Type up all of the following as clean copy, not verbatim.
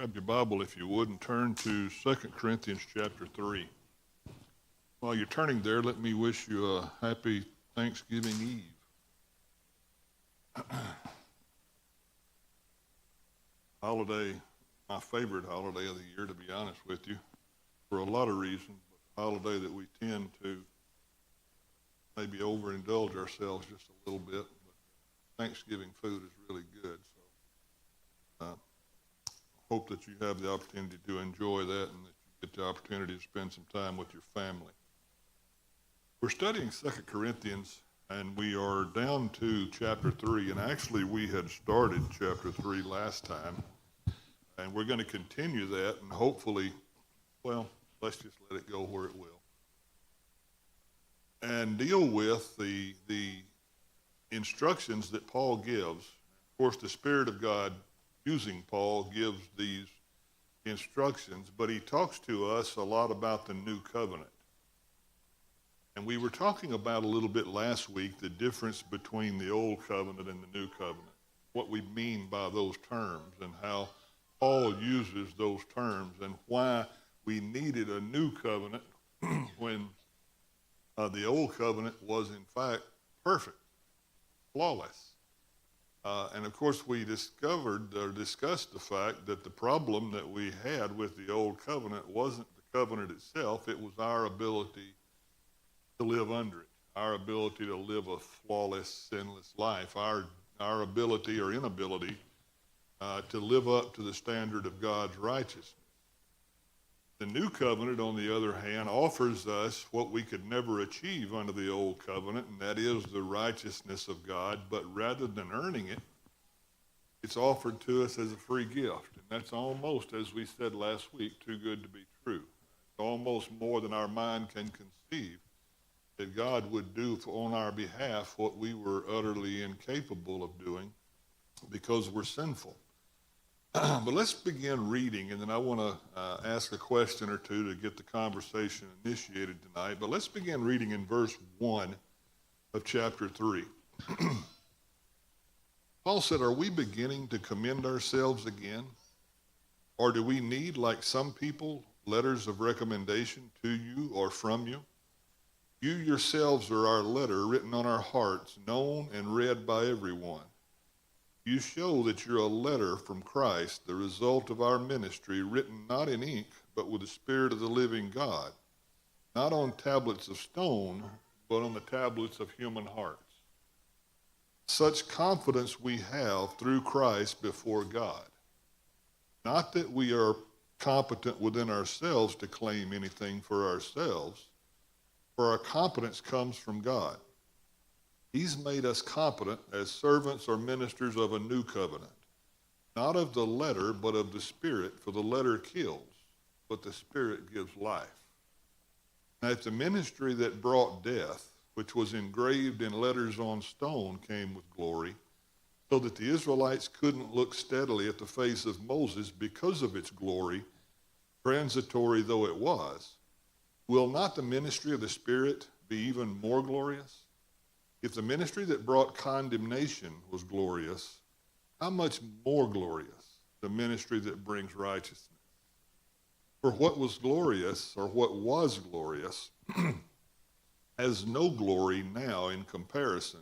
Grab your Bible, if you would, and turn to 2 Corinthians chapter 3. While you're turning there, let me wish you a happy Thanksgiving Eve. Holiday, my favorite holiday of the year, to be honest with you, for a lot of reasons, but a holiday that we tend to maybe overindulge ourselves just a little bit. But Thanksgiving food is really good, so hope that you have the opportunity to enjoy that and that you get the opportunity to spend some time with your family. We're studying 2 Corinthians, and we are down to chapter 3, and actually we had started chapter 3 last time, and we're going to continue that, and hopefully, well, let's just let it go where it will, and deal with the instructions that Paul gives. Of course, the Spirit of God using Paul gives these instructions, but he talks to us a lot about the new covenant. And we were talking about a little bit last week the difference between the old covenant and the new covenant, what we mean by those terms and how Paul uses those terms and why we needed a new covenant when the old covenant was in fact perfect, flawless. And of course, we discussed the fact that the problem that we had with the old covenant wasn't the covenant itself, it was our ability to live under it, our ability to live a flawless, sinless life, our ability or inability to live up to the standard of God's righteousness. The new covenant, on the other hand, offers us what we could never achieve under the old covenant, and that is the righteousness of God, but rather than earning it, it's offered to us as a free gift. And that's almost, as we said last week, too good to be true. It's almost more than our mind can conceive that God would do on our behalf what we were utterly incapable of doing because we're sinful. But let's begin reading, and then I want to ask a question or two to get the conversation initiated tonight. But let's begin reading in verse 1 of chapter 3. Paul said, "Are we beginning to commend ourselves again? Or do we need, like some people, letters of recommendation to you or from you? You yourselves are our letter written on our hearts, known and read by everyone. You show that you're a letter from Christ, the result of our ministry, written not in ink, but with the Spirit of the living God, not on tablets of stone, but on the tablets of human hearts. Such confidence we have through Christ before God. Not that we are competent within ourselves to claim anything for ourselves, for our competence comes from God. He's made us competent as servants or ministers of a new covenant, not of the letter, but of the Spirit, for the letter kills, but the Spirit gives life. Now, if the ministry that brought death, which was engraved in letters on stone, came with glory, so that the Israelites couldn't look steadily at the face of Moses because of its glory, transitory though it was, will not the ministry of the Spirit be even more glorious? If the ministry that brought condemnation was glorious, how much more glorious the ministry that brings righteousness? For what was glorious, or what was glorious, has no glory now in comparison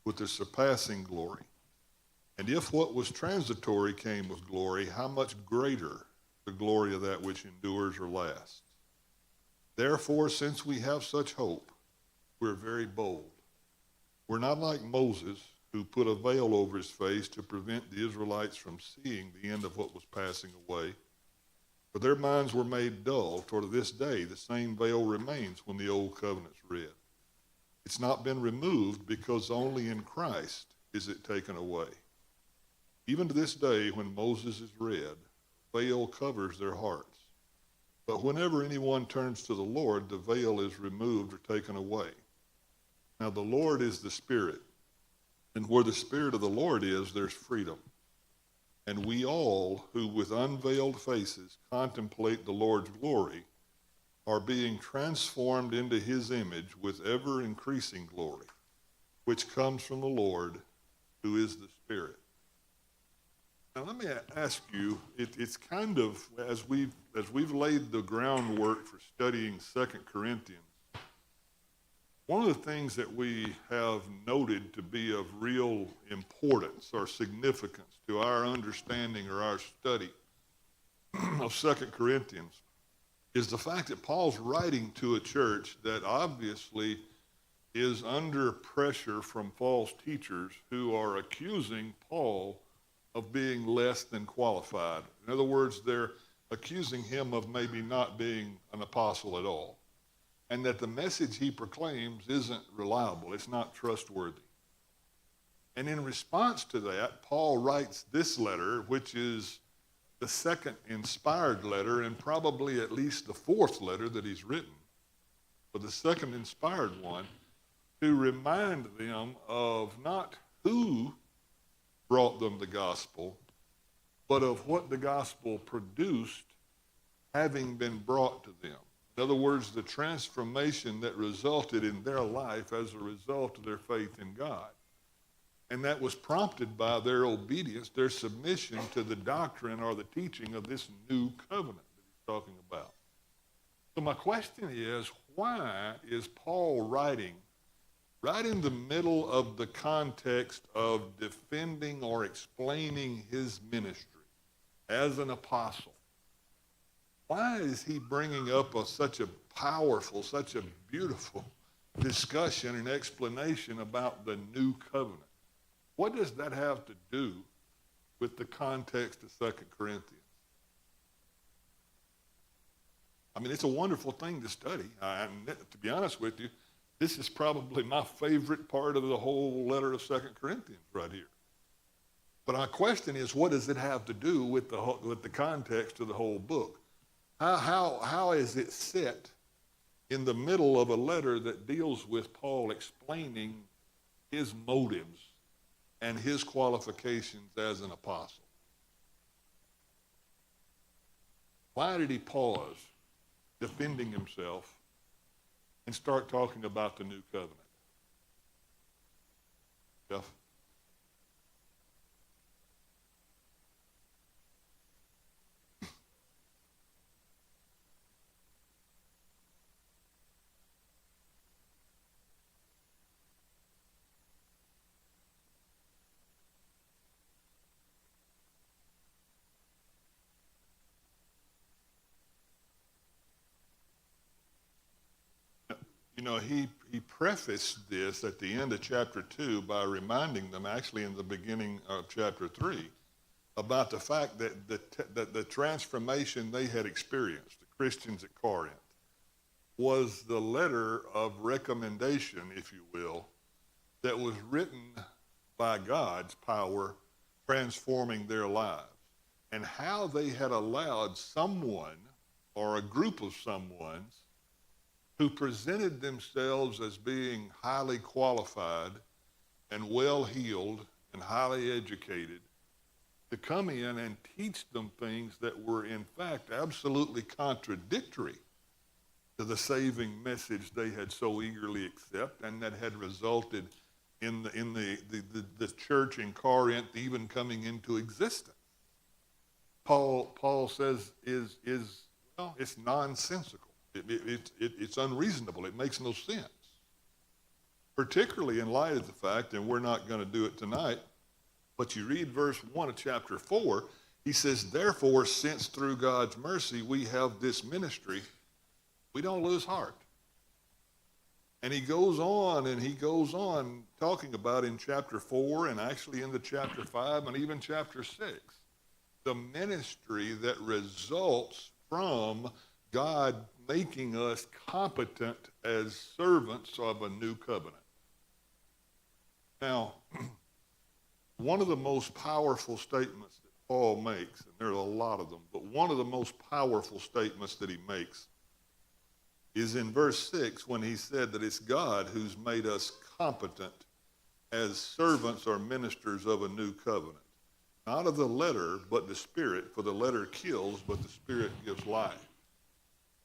with the surpassing glory. And if what was transitory came with glory, how much greater the glory of that which endures or lasts? Therefore, since we have such hope, we're very bold. We're not like Moses, who put a veil over his face to prevent the Israelites from seeing the end of what was passing away. For their minds were made dull. Toward this day, the same veil remains when the old covenant's read. It's not been removed because only in Christ is it taken away. Even to this day, when Moses is read, the veil covers their hearts. But whenever anyone turns to the Lord, the veil is removed or taken away. Now the Lord is the Spirit, and where the Spirit of the Lord is, there's freedom. And we all, who with unveiled faces contemplate the Lord's glory, are being transformed into his image with ever-increasing glory, which comes from the Lord, who is the Spirit. Now let me ask you, it's kind of, as we've laid the groundwork for studying Second Corinthians, one of the things that we have noted to be of real importance or significance to our understanding or our study of Second Corinthians is the fact that Paul's writing to a church that obviously is under pressure from false teachers who are accusing Paul of being less than qualified. In other words, they're accusing him of maybe not being an apostle at all, and that the message he proclaims isn't reliable, it's not trustworthy. And in response to that, Paul writes this letter, which is the second inspired letter and probably at least the fourth letter that he's written, but the second inspired one, to remind them of not who brought them the gospel, but of what the gospel produced having been brought to them. In other words, the transformation that resulted in their life as a result of their faith in God. And that was prompted by their obedience, their submission to the doctrine or the teaching of this new covenant that he's talking about. So my question is, why is Paul writing right in the middle of the context of defending or explaining his ministry as an apostle? Why is he bringing up such a powerful, such a beautiful discussion and explanation about the new covenant? What does that have to do with the context of 2 Corinthians? I mean, it's a wonderful thing to study. And to be honest with you, this is probably my favorite part of the whole letter of 2 Corinthians right here. But our question is, what does it have to do with the context of the whole book? How is it set in the middle of a letter that deals with Paul explaining his motives and his qualifications as an apostle? Why did he pause, defending himself, and start talking about the new covenant? Jeff? You know, he prefaced this at the end of chapter 2 by reminding them, actually in the beginning of chapter 3, about the fact that the transformation they had experienced, the Christians at Corinth, was the letter of recommendation, if you will, that was written by God's power transforming their lives, and how they had allowed someone or a group of someones who presented themselves as being highly qualified and well-heeled and highly educated to come in and teach them things that were in fact absolutely contradictory to the saving message they had so eagerly accepted, and that had resulted in the church in Corinth even coming into existence. Paul says it's nonsensical. It's unreasonable. It makes no sense, particularly in light of the fact, and we're not going to do it tonight, but you read verse 1 of chapter 4, he says, therefore, since through God's mercy we have this ministry, we don't lose heart. And he goes on talking about in chapter 4 and actually into chapter 5 and even chapter 6, the ministry that results from God making us competent as servants of a new covenant. Now, one of the most powerful statements that Paul makes, and there are a lot of them, but one of the most powerful statements that he makes is in verse 6 when he said that it's God who's made us competent as servants or ministers of a new covenant. Not of the letter, but the Spirit, for the letter kills, but the Spirit gives life.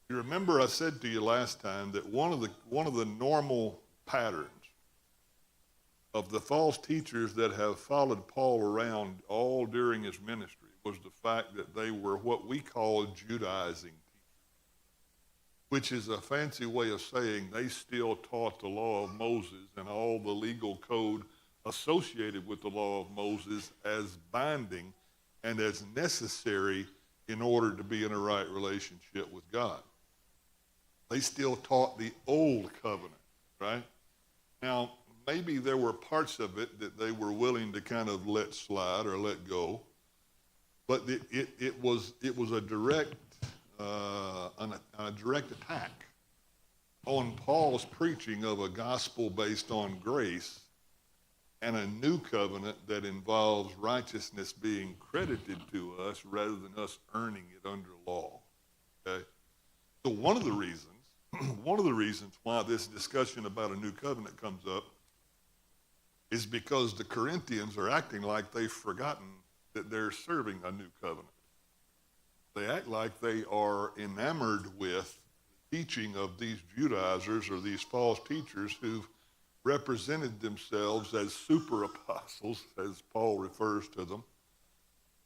You remember I said to you last time that one of the normal patterns of the false teachers that have followed Paul around all during his ministry was the fact that they were what we call Judaizing teachers, which is a fancy way of saying they still taught the law of Moses and all the legal code associated with the law of Moses as binding and as necessary in order to be in a right relationship with God. They still taught the old covenant, right? Now, maybe there were parts of it that they were willing to kind of let slide or let go, but it was a direct attack on Paul's preaching of a gospel based on grace and a new covenant that involves righteousness being credited to us rather than us earning it under law. Okay? So one of the reasons why this discussion about a new covenant comes up is because the Corinthians are acting like they've forgotten that they're serving a new covenant. They act like they are enamored with the teaching of these Judaizers or these false teachers who've represented themselves as super apostles, as Paul refers to them,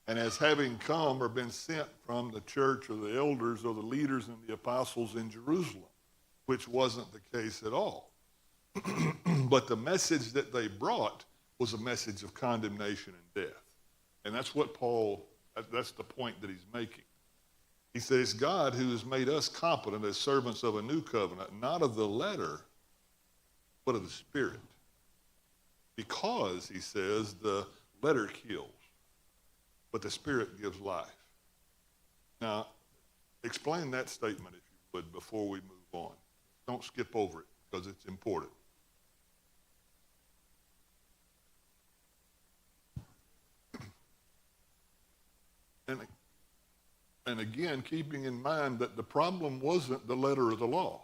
and as having come or been sent from the church or the elders or the leaders and the apostles in Jerusalem, which wasn't the case at all. But the message that they brought was a message of condemnation and death. And that's what that's the point that he's making. He says, God who has made us competent as servants of a new covenant, not of the letter, but of the Spirit. Because, he says, the letter kills, but the Spirit gives life. Now, explain that statement, if you would, before we move on. Don't skip over it, because it's important. And again, keeping in mind that the problem wasn't the letter of the law.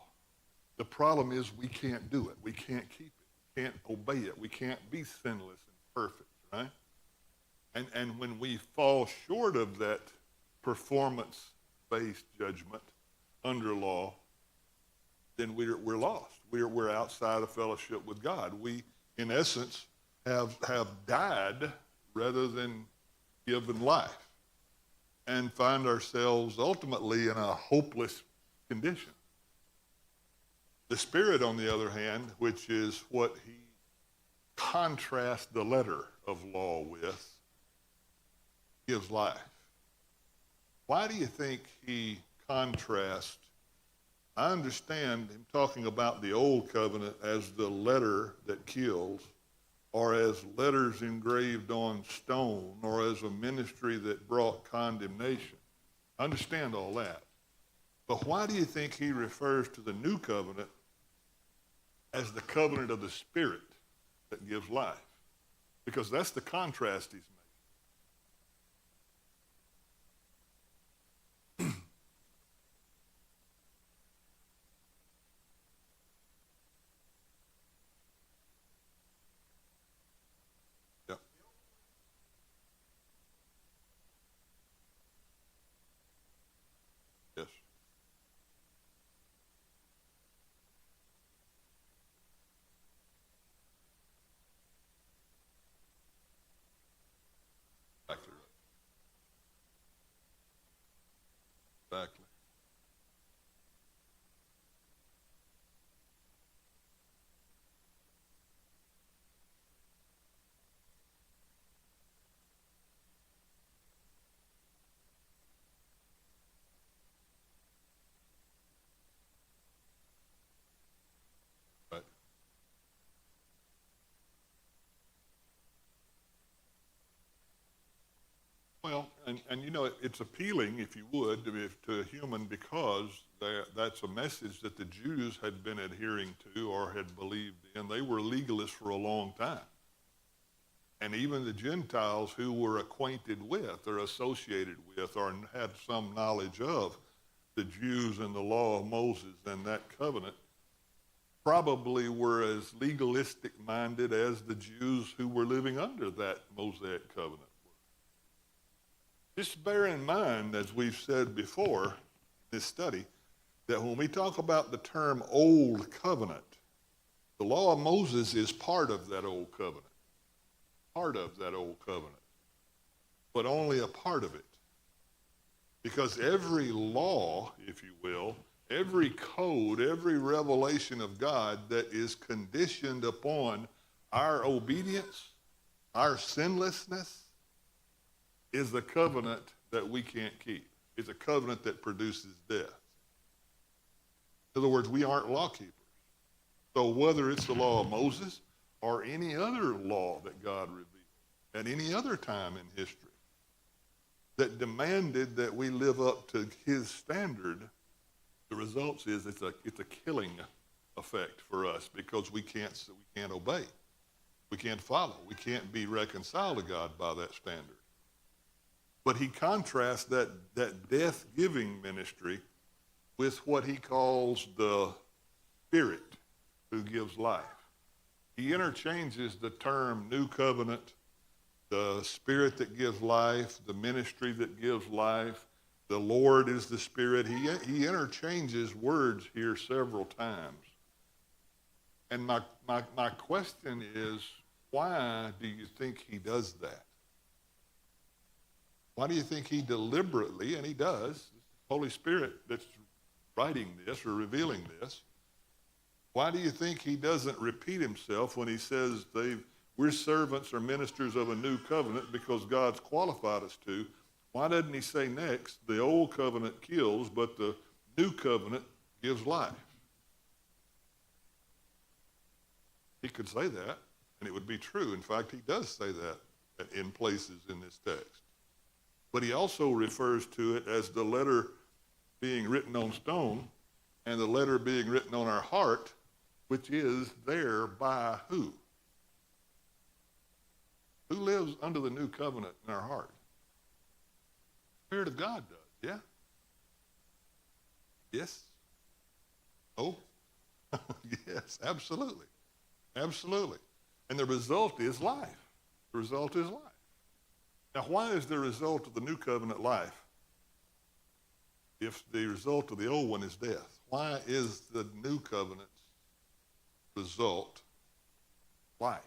The problem is we can't do it. We can't keep it. We can't obey it. We can't be sinless and perfect, right? And when we fall short of that performance-based judgment under law, then we're lost. We're outside of fellowship with God. We, in essence, have died rather than given life, and find ourselves ultimately in a hopeless condition. The Spirit, on the other hand, which is what he contrasts the letter of law with, gives life. Why do you think he contrasts? I understand him talking about the old covenant as the letter that kills, or as letters engraved on stone, or as a ministry that brought condemnation. I understand all that. But why do you think he refers to the new covenant as the covenant of the Spirit that gives life? Because that's the contrast he's making. Yeah. Yes. Exactly right. Exactly. Right. Well, and you know, it's appealing, if you would, to a human, because that's a message that the Jews had been adhering to or had believed in. They were legalists for a long time. And even the Gentiles who were acquainted with or associated with or had some knowledge of the Jews and the law of Moses and that covenant probably were as legalistic minded as the Jews who were living under that Mosaic covenant. Just bear in mind, as we've said before in this study, that when we talk about the term Old Covenant, The law of Moses is part of that old covenant. Part of that old covenant. But only a part of it. Because every law, if you will, every code, every revelation of God that is conditioned upon our obedience, our sinlessness, is a covenant that we can't keep. It's a covenant that produces death. In other words, we aren't law keepers. So whether it's the law of Moses or any other law that God revealed at any other time in history that demanded that we live up to his standard, the result is it's a killing effect for us because we can't obey. We can't follow. We can't be reconciled to God by that standard. But he contrasts that death-giving ministry with what he calls the Spirit who gives life. He interchanges the term new covenant, the Spirit that gives life, the ministry that gives life, the Lord is the Spirit. He interchanges words here several times. And my question is, why do you think he does that? Why do you think he deliberately, and he does, Holy Spirit that's writing this or revealing this, why do you think he doesn't repeat himself when he says we're servants or ministers of a new covenant because God's qualified us to? Why doesn't he say next, the old covenant kills, but the new covenant gives life? He could say that, and it would be true. In fact, he does say that in places in this text. But he also refers to it as the letter being written on stone and the letter being written on our heart, which is there by who? Who lives under the new covenant in our heart? The Spirit of God does, yeah? Yes? Oh? Yes, absolutely. Absolutely. And the result is life. The result is life. Now, why is the result of the new covenant life if the result of the old one is death? Why is the new covenant's result life?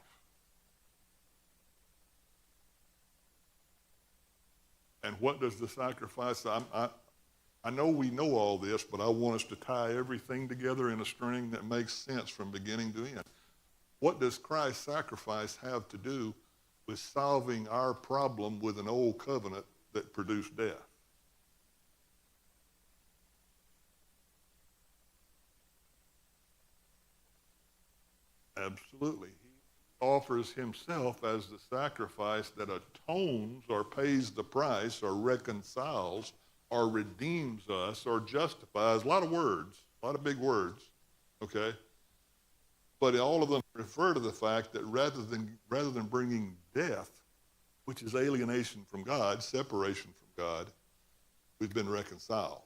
And what does the sacrifice? I know we know all this, but I want us to tie everything together in a string that makes sense from beginning to end. What does Christ's sacrifice have to do with solving our problem with an old covenant that produced death? Absolutely. He offers himself as the sacrifice that atones or pays the price or reconciles or redeems us or justifies. A lot of words, a lot of big words, okay? But all of them refer to the fact that rather than bringing death, which is alienation from God, separation from God, we've been reconciled.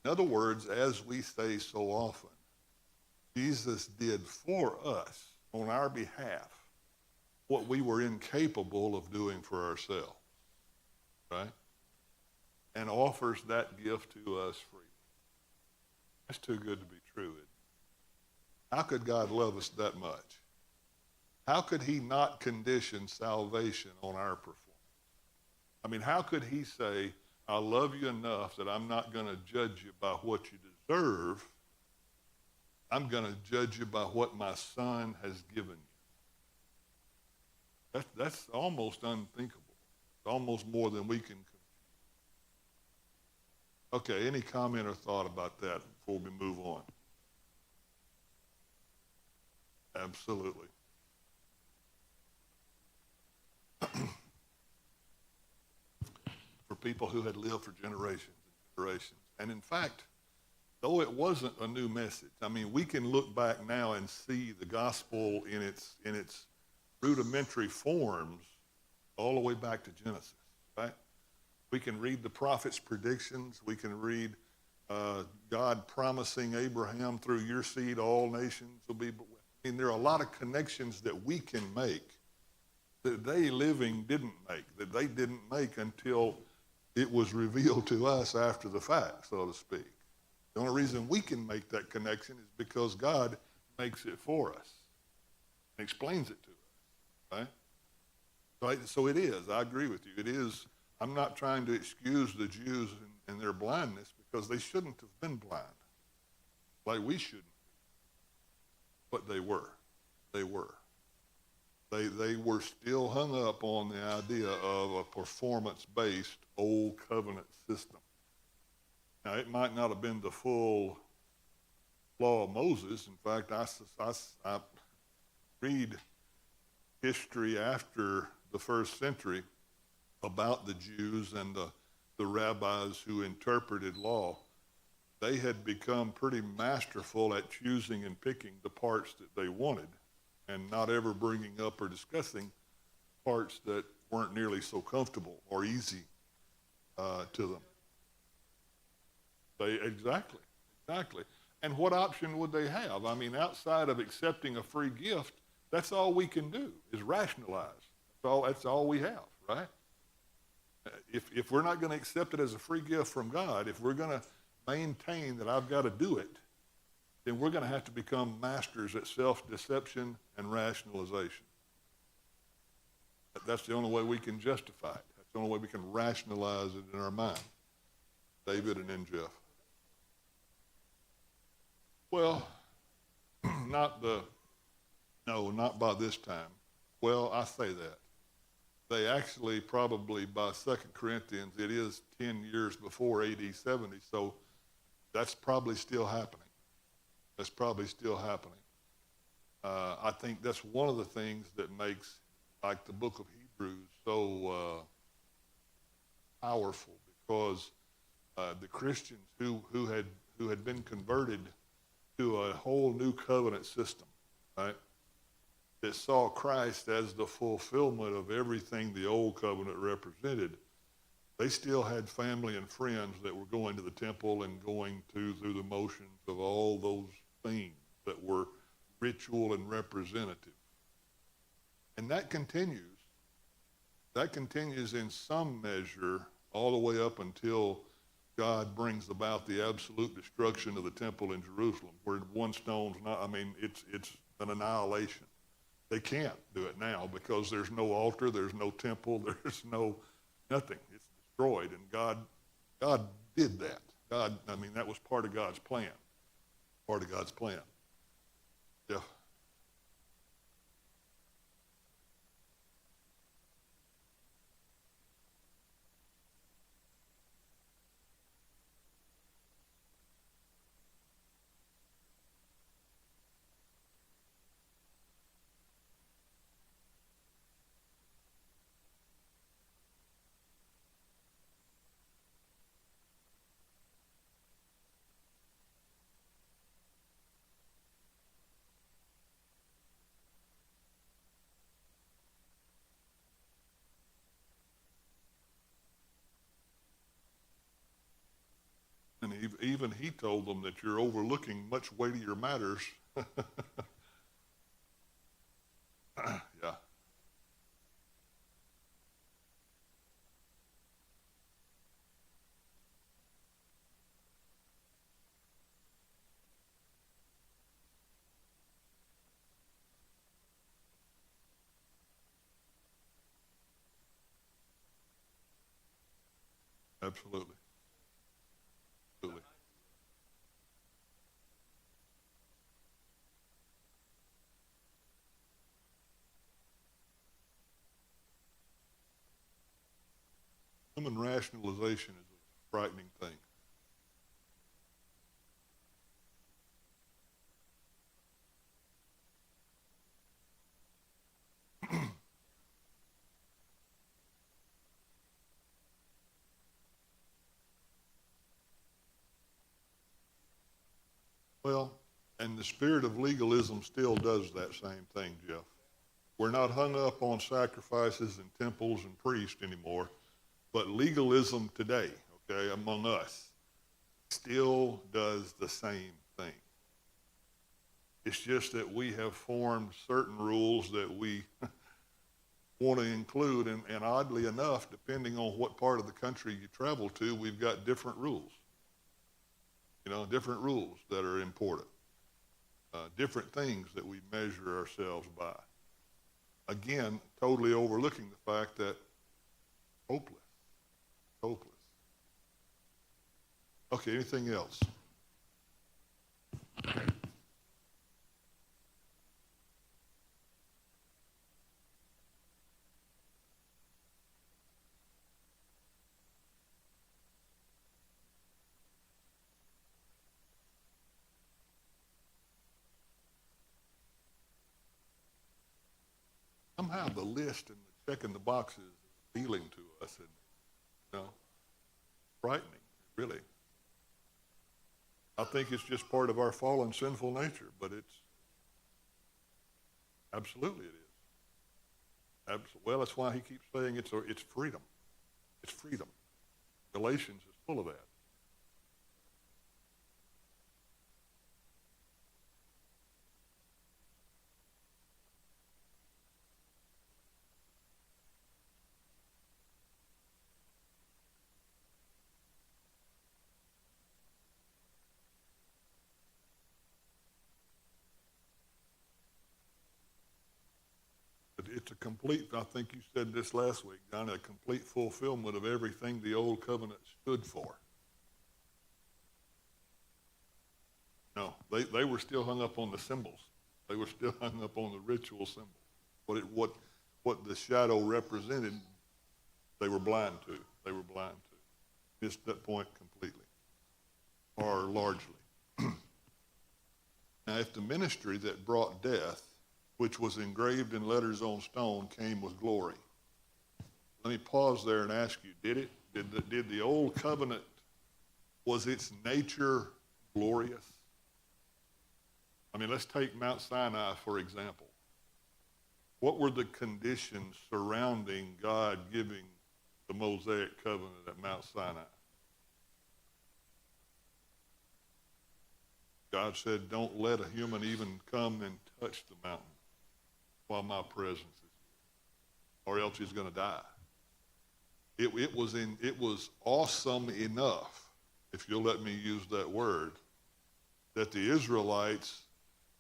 In other words, as we say so often, Jesus did for us, on our behalf, what we were incapable of doing for ourselves, right? And offers that gift to us freely. That's too good to be true, isn't it? How could God love us that much? How could he not condition salvation on our performance? I mean, how could he say, I love you enough that I'm not going to judge you by what you deserve. I'm going to judge you by what my son has given you. That's almost unthinkable. It's almost more than we can. Okay, any comment or thought about that before we move on? Absolutely. For people who had lived for generations and generations. And in fact, though it wasn't a new message, I mean, we can look back now and see the gospel in its rudimentary forms all the way back to Genesis, right? We can read the prophets' predictions. We can read God promising Abraham, through your seed, all nations will be. I mean, there are a lot of connections that we can make that they living didn't make, that they didn't make until it was revealed to us after the fact, so to speak. The only reason we can make that connection is because God makes it for us, and explains it to us, right? So it is. I agree with you. It is. I'm not trying to excuse the Jews and their blindness, because they shouldn't have been blind, like we shouldn't be. But they were. They were. They were still hung up on the idea of a performance-based old covenant system. Now, it might not have been the full law of Moses. In fact, I read history after the first century about the Jews and the rabbis who interpreted law. They had become pretty masterful at choosing and picking the parts that they wanted, and not ever bringing up or discussing parts that weren't nearly so comfortable or easy to them. Exactly. And what option would they have? I mean, outside of accepting a free gift, that's all we can do is rationalize. That's all we have, right? If we're not going to accept it as a free gift from God, if we're going to maintain that I've got to do it, then we're going to have to become masters at self-deception and rationalization. That's the only way we can justify it. That's the only way we can rationalize it in our mind. David and then Jeff. Well, not by this time. Well, I say that. They actually probably, by 2 Corinthians, it is 10 years before AD 70, so that's probably still happening. I think that's one of the things that makes, like, the book of Hebrews so powerful, because the Christians who had been converted to a whole new covenant system, right, that saw Christ as the fulfillment of everything the old covenant represented, they still had family and friends that were going to the temple and going through the motions of all those things that were ritual and representative. And that continues. That continues in some measure all the way up until God brings about the absolute destruction of the temple in Jerusalem, where one stone's not, it's an annihilation. They can't do it now because there's no altar, there's no temple, there's nothing. It's destroyed, and God did that. That was part of God's plan. Yeah. And even he told them that you're overlooking much weightier matters. Yeah. Absolutely. Absolutely. Human rationalization is a frightening thing. Well, and the spirit of legalism still does that same thing, Jeff. We're not hung up on sacrifices and temples and priests anymore, but legalism today, okay, among us, still does the same thing. It's just that we have formed certain rules that we want to include, and oddly enough, depending on what part of the country you travel to, we've got different rules. Different rules that are important. different things that we measure ourselves by. Again, totally overlooking the fact that hopeless, hopeless. Okay, anything else? Somehow the list and the checking the boxes is appealing to us and, frightening, really. I think it's just part of our fallen sinful nature, but absolutely it is. Well, that's why he keeps saying it's freedom. It's freedom. Galatians is full of that. It's a complete, I think you said this last week, John, a complete fulfillment of everything the old covenant stood for. No, they were still hung up on the symbols. They were still hung up on the ritual symbols. What the shadow represented, they were blind to. They were blind to. Missed that point completely, or largely. Now, if the ministry that brought death, which was engraved in letters on stone, came with glory. Let me pause there and ask you, did it? Did the old covenant, was its nature glorious? I mean, let's take Mount Sinai, for example. What were the conditions surrounding God giving the Mosaic covenant at Mount Sinai? God said, don't let a human even come and touch the mountain while my presence is here, or else he's going to die. It was awesome enough, if you'll let me use that word, that the Israelites,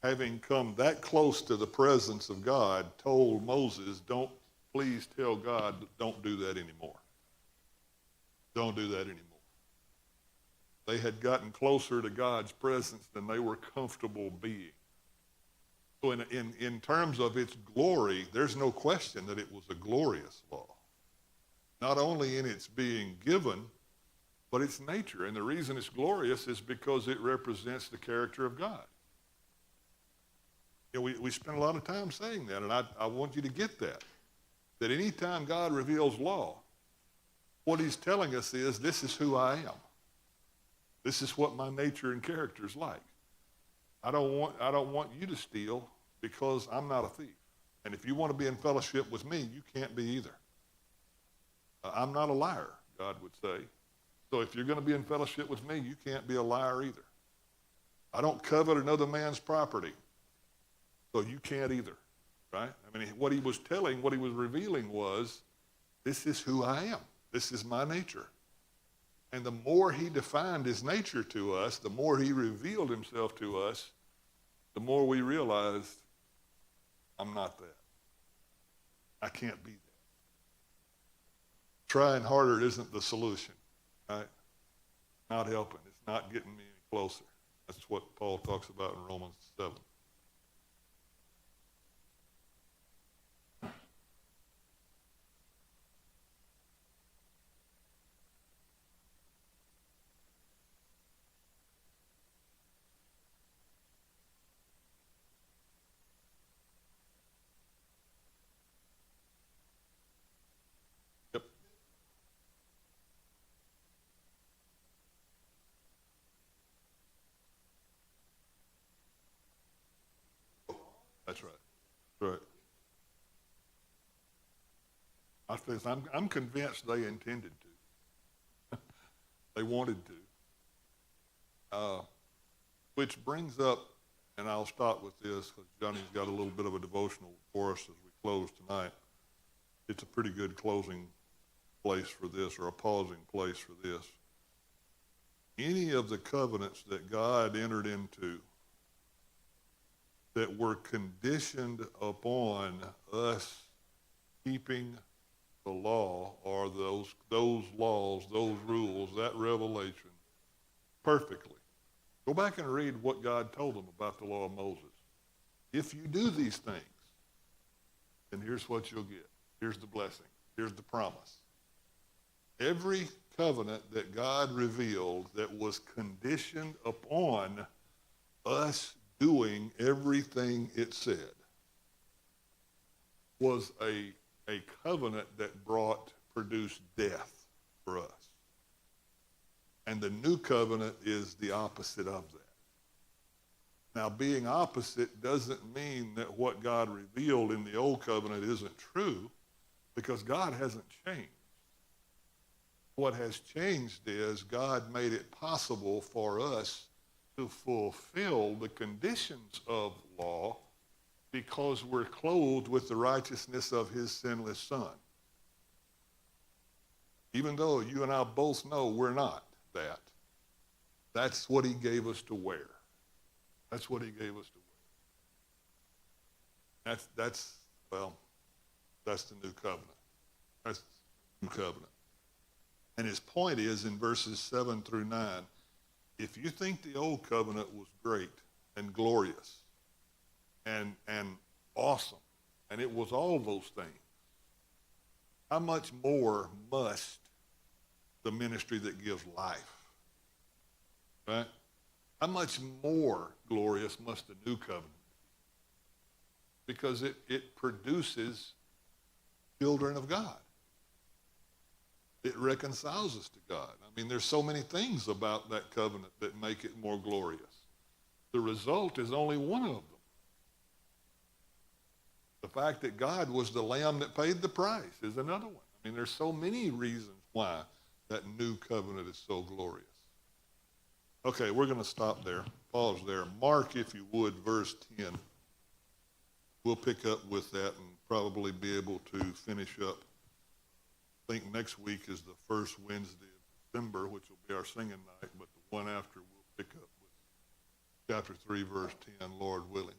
having come that close to the presence of God, told Moses, please tell God, don't do that anymore. Don't do that anymore. They had gotten closer to God's presence than they were comfortable being. So in terms of its glory, there's no question that it was a glorious law. Not only in its being given, but its nature. And the reason it's glorious is because it represents the character of God. We spend a lot of time saying that, and I want you to get that any time God reveals law, what he's telling us is, this is who I am. This is what my nature and character is like. I don't want you to steal because I'm not a thief. And if you want to be in fellowship with me, you can't be either. I'm not a liar, God would say. So if you're going to be in fellowship with me, you can't be a liar either. I don't covet another man's property, so you can't either, right? I mean, what he was revealing was, this is who I am. This is my nature. And the more he defined his nature to us, the more he revealed himself to us, the more we realized, I'm not that. I can't be that. Trying harder isn't the solution, right? Not helping. It's not getting me any closer. That's what Paul talks about in Romans 7. That's right. Right. I'm convinced they intended to. They wanted to. Which brings up, and I'll stop with this because Johnny's got a little bit of a devotional for us as we close tonight. It's a pretty good closing place for this, or a pausing place for this. Any of the covenants that God entered into that were conditioned upon us keeping the law, or those laws, those rules, that revelation perfectly. Go back and read what God told them about the law of Moses. If you do these things, then here's what you'll get. Here's the blessing. Here's the promise. Every covenant that God revealed that was conditioned upon us doing everything it said was a covenant that produced death for us. And the new covenant is the opposite of that. Now, being opposite doesn't mean that what God revealed in the old covenant isn't true, because God hasn't changed. What has changed is God made it possible for us to fulfill the conditions of law because we're clothed with the righteousness of his sinless Son. Even though you and I both know we're not that, that's what he gave us to wear. That's what he gave us to wear. That's the new covenant. That's the new covenant. And his point is in verses 7 through 9, if you think the old covenant was great and glorious and awesome, and it was all those things, how much more must the ministry that gives life, right? How much more glorious must the new covenant be? Because it produces children of God. It reconciles us to God. I mean, there's so many things about that covenant that make it more glorious. The result is only one of them. The fact that God was the lamb that paid the price is another one. I mean, there's so many reasons why that new covenant is so glorious. Okay, we're going to stop there. Pause there. Mark, if you would, verse 10. We'll pick up with that and probably be able to finish up. I think next week is the first Wednesday of December, which will be our singing night, but the one after we'll pick up with chapter 3, verse 10, Lord willing.